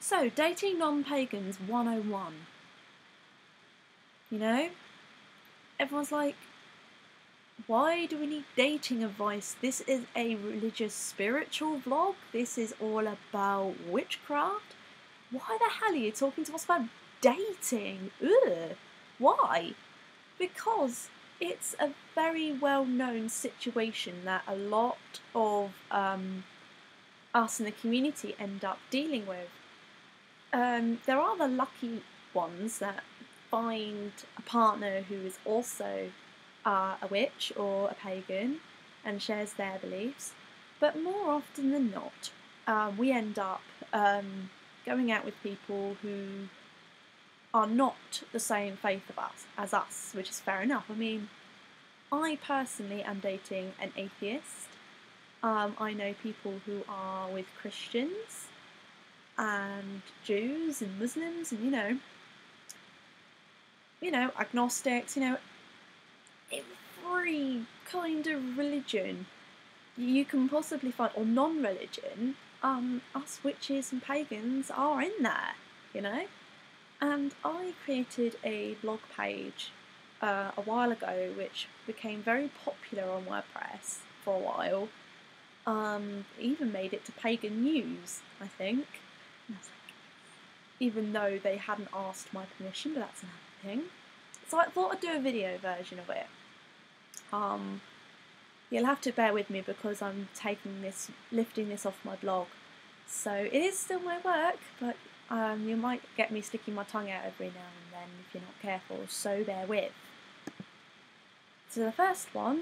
So, dating non-pagans 101. You know? Everyone's like, why do we need dating advice? This is a religious spiritual vlog. This is all about witchcraft. Why the hell are you talking to us about dating? Ugh. Why? Because it's a very well-known situation that a lot of us in the community end up dealing with. There are the lucky ones that find a partner who is also a witch or a pagan and shares their beliefs, but more often than not, we end up going out with people who are not the same faith as us, which is fair enough. I mean, I personally am dating an atheist. I know people who are with Christians and Jews and Muslims and, agnostics, every kind of religion you can possibly find, or non-religion, us witches and pagans are in there, And I created a blog page a while ago which became very popular on WordPress for a while. Even made it to Pagan News, I think. And I was like, even though they hadn't asked my permission, but that's another thing. So I thought I'd do a video version of it. You'll have to bear with me because I'm lifting this off my blog. So it is still my work, but you might get me sticking my tongue out every now and then if you're not careful, so bear with. So the first one,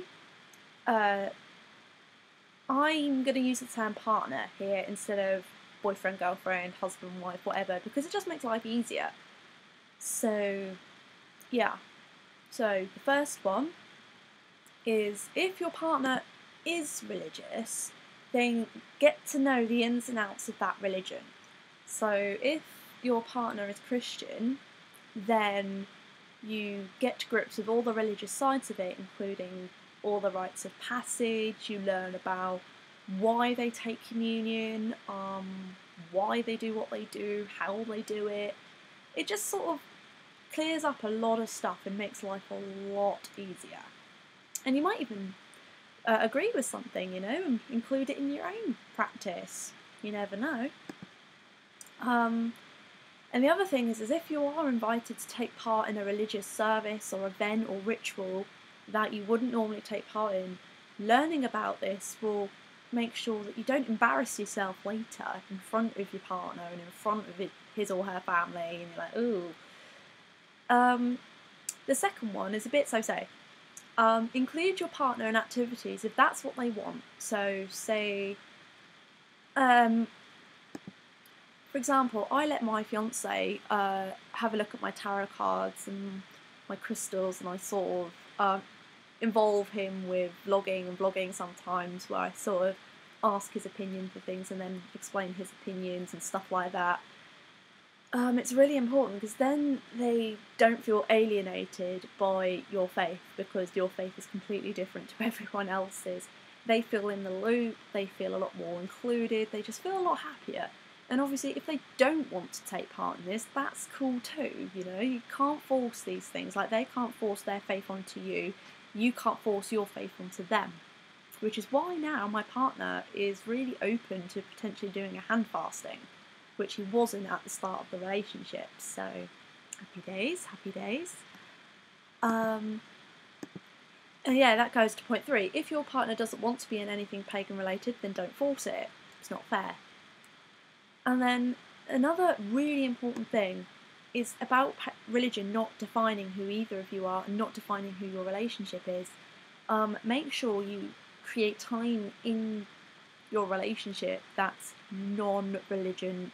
I'm going to use the term partner here instead of boyfriend, girlfriend, husband, wife, whatever, because it just makes life easier. So, yeah. So the first one is, if your partner is religious, then get to know the ins and outs of that religion. So if your partner is Christian, then you get to grips with all the religious sides of it, including all the rites of passage. You learn about why they take communion, why they do what they do, how they do it. It just sort of clears up a lot of stuff and makes life a lot easier. And you might even agree with something, and include it in your own practice. You never know. And the other thing is if you are invited to take part in a religious service or event or ritual that you wouldn't normally take part in, learning about this will make sure that you don't embarrass yourself later in front of your partner and in front of his or her family, and you're like, ooh. The second one is a bit so-so. Include your partner in activities if that's what they want. So say, for example, I let my fiance have a look at my tarot cards and my crystals, and I sort of involve him with vlogging sometimes, where I sort of ask his opinion for things and then explain his opinions and stuff like that. It's really important because then they don't feel alienated by your faith, because your faith is completely different to everyone else's. They feel in the loop, they feel a lot more included, they just feel a lot happier. And obviously if they don't want to take part in this, that's cool too, you can't force these things, like they can't force their faith onto you, you can't force your faith onto them. Which is why now my partner is really open to potentially doing a hand fasting, which he wasn't at the start of the relationship, so happy days, happy days. And yeah, that goes to point 3. If your partner doesn't want to be in anything pagan related, then don't force it. It's not fair. And then another really important thing is about religion not defining who either of you are and not defining who your relationship is. Make sure you create time in your relationship that's non-religion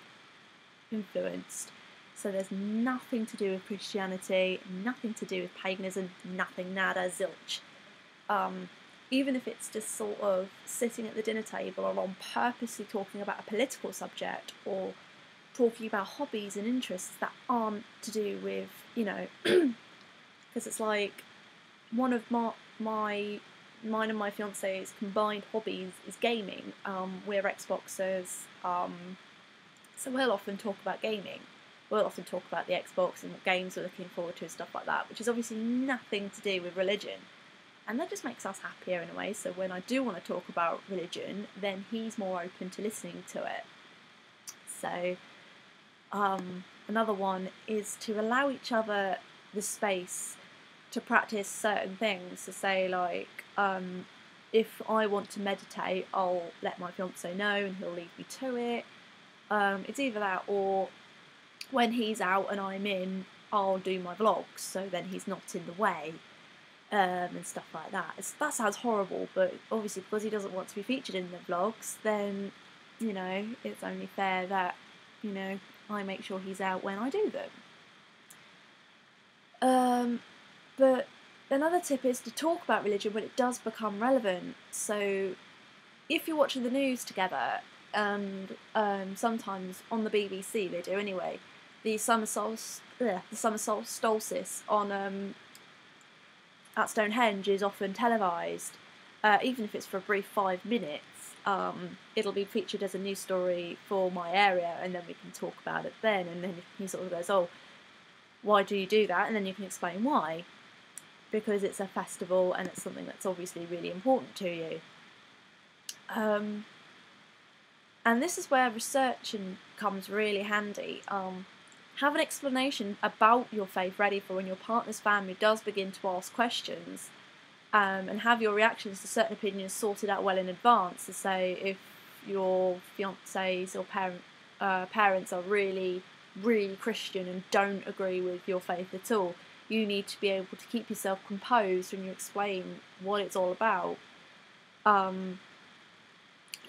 influenced. So there's nothing to do with Christianity, nothing to do with paganism, nothing, nada, zilch. Even if it's just sort of sitting at the dinner table or on purposely talking about a political subject or talking about hobbies and interests that aren't to do with, because it's like one of mine and my fiance's combined hobbies is gaming. We're Xboxers, So we'll often talk about gaming. We'll often talk about the Xbox and what games we're looking forward to and stuff like that, which is obviously nothing to do with religion. And that just makes us happier in a way. So when I do want to talk about religion, then he's more open to listening to it. So another one is to allow each other the space to practice certain things. So say like, if I want to meditate, I'll let my fiance know and he'll lead me to it. It's either that, or when he's out and I'm in, I'll do my vlogs, so then he's not in the way, and stuff like that. That sounds horrible, but obviously because he doesn't want to be featured in the vlogs, then, you know, it's only fair that, you know, I make sure he's out when I do them. But another tip is to talk about religion when it does become relevant. So if you're watching the news together, and sometimes on the BBC they do anyway, the summer solstice on at Stonehenge is often televised, even if it's for a brief 5 minutes. It'll be featured as a news story for my area, and then we can talk about it then. And then he sort of goes, "Oh, why do you do that?" And then you can explain why. Because it's a festival and it's something that's obviously really important to you. And this is where research comes really handy. Have an explanation about your faith ready for when your partner's family does begin to ask questions, and have your reactions to certain opinions sorted out well in advance. So say if your fiancés or parents are really, really Christian and don't agree with your faith at all, you need to be able to keep yourself composed when you explain what it's all about.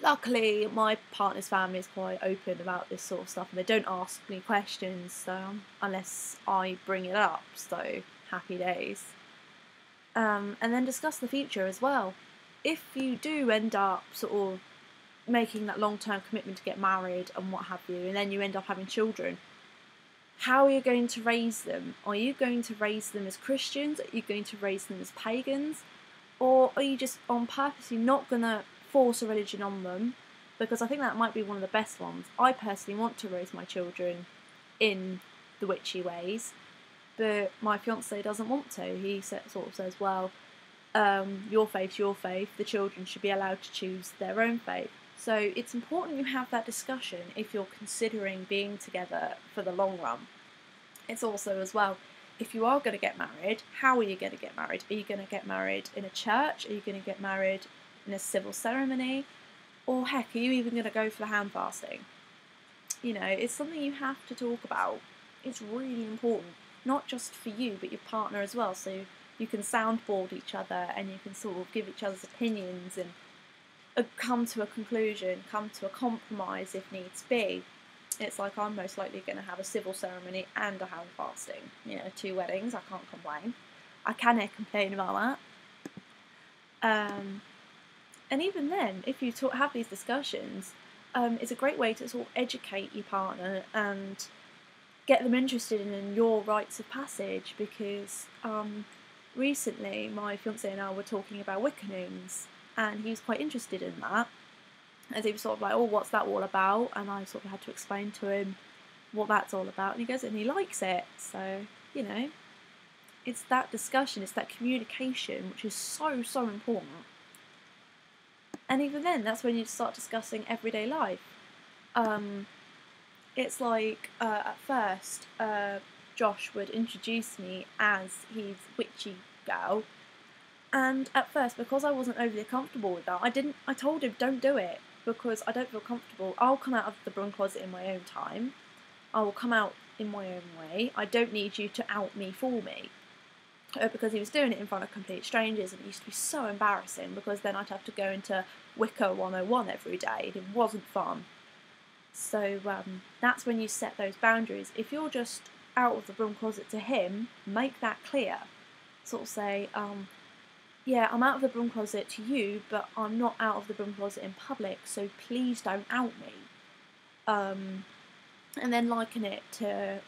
Luckily, my partner's family is quite open about this sort of stuff, and they don't ask me questions unless I bring it up, so happy days. And then discuss the future as well. If you do end up sort of making that long-term commitment to get married and what have you, and then you end up having children, how are you going to raise them? Are you going to raise them as Christians? Are you going to raise them as pagans? Or are you just on purposely not going to force a religion on them? Because I think that might be one of the best ones. I personally want to raise my children in the witchy ways, but my fiance doesn't want to. He sort of says, well, your faith's your faith, the children should be allowed to choose their own faith. So it's important you have that discussion if you're considering being together for the long run. It's also as well, if you are going to get married, how are you going to get married? Are you going to get married in a church? Are you going to get married in a civil ceremony? Or heck, are you even going to go for the hand fasting? You know, it's something you have to talk about. It's really important, not just for you, but your partner as well. So you can soundboard each other and you can sort of give each other's opinions and come to a conclusion, come to a compromise if needs be. It's like I'm most likely going to have a civil ceremony and a hand fasting. You know, 2 weddings, I can't complain. I can complain about that. And even then, if you have these discussions, it's a great way to sort of educate your partner and get them interested in your rites of passage, because recently my fiance and I were talking about Wiccanings, and he was quite interested in that, as he was sort of like, oh, what's that all about? And I sort of had to explain to him what that's all about, and he goes, and he likes it. So, you know, it's that discussion, it's that communication, which is so, so important. And even then, that's when you start discussing everyday life. It's like, at first, Josh would introduce me as his witchy girl, and at first, because I wasn't overly comfortable with that, I told him, don't do it, because I don't feel comfortable. I'll come out of the broom closet in my own time. I will come out in my own way. I don't need you to out me for me. Because he was doing it in front of complete strangers, and it used to be so embarrassing, because then I'd have to go into Wicca 101 every day, and it wasn't fun. So that's when you set those boundaries. If you're just out of the broom closet to him, make that clear. Sort of say, yeah, I'm out of the broom closet to you, but I'm not out of the broom closet in public, so please don't out me. And then liken it to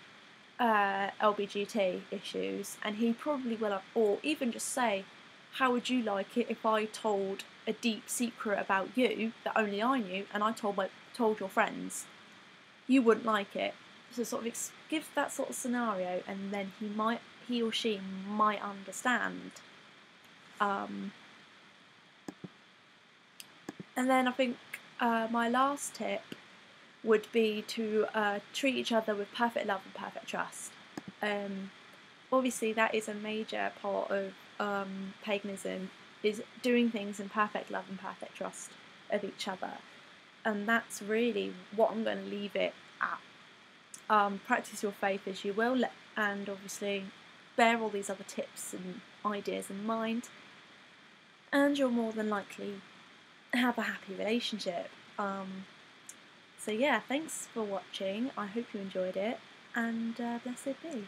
LBGT issues, and he probably will, or even just say, how would you like it if I told a deep secret about you that only I knew, and I told your friends? you wouldn't like it. So sort of give that sort of scenario, and then he or she might understand. And then I think my last tip would be to treat each other with perfect love and perfect trust. Obviously, that is a major part of paganism, is doing things in perfect love and perfect trust of each other. And that's really what I'm going to leave it at. Practice your faith as you will, and obviously bear all these other tips and ideas in mind, and you'll more than likely have a happy relationship. So yeah, thanks for watching. I hope you enjoyed it, and blessed be.